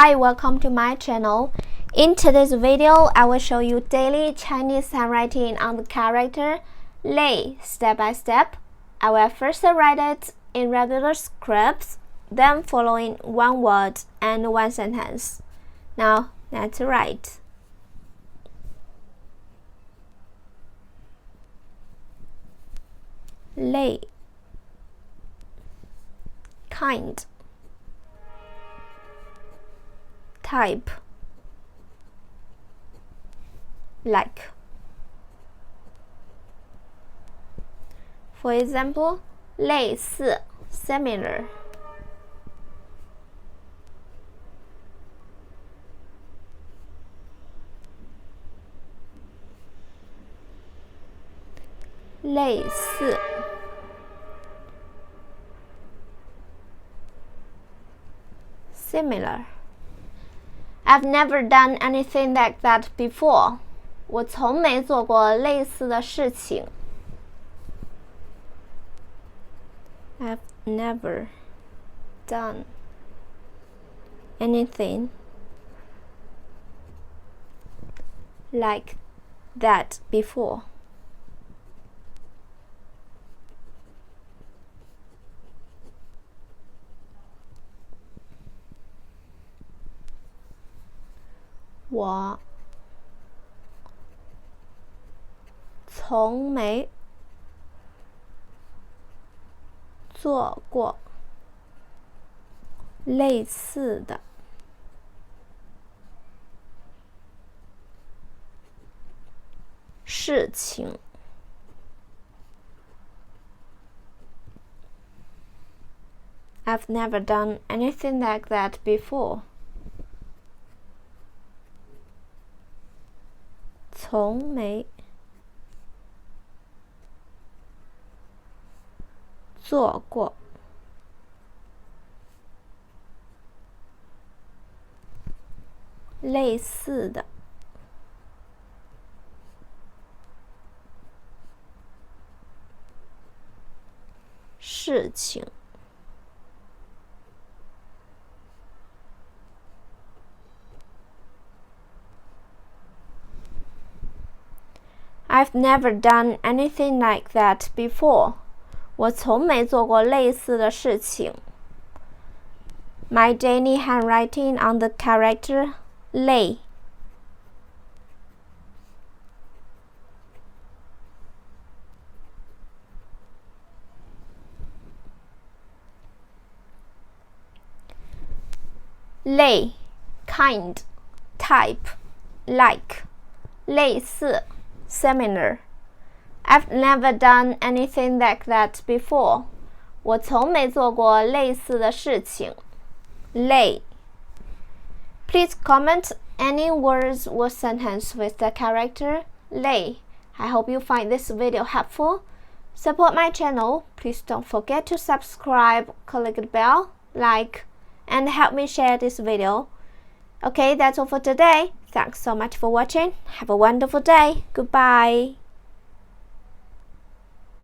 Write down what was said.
Hi, welcome to my channel. In today's video, I will show you daily Chinese handwriting on the character lei step by step. I will first write it in regular scripts, then following one word and one sentence. Now, let's write. Lei, kind, type, like. For example, 类似 similar. Similar. I've never done anything like that before. 我从没做过类似的事情。I've never done anything like that before.我从没做过类似的事情。I've never done anything like that before. 从没做过类似的事情。I've never done anything like that before. 我从没做过类似的事情。My daily handwriting on the character lei. Lei, kind, type, like. 类似 similar. I've never done anything like that before. 我从没做过类似的事情。lei. Please comment any words or sentence with the character lei. I hope you find this video helpful. Support my channel. Please don't forget to subscribe, click the bell, like, and help me share this video. Okay, that's all for today. Thanks so much for watching. Have a wonderful day. Goodbye.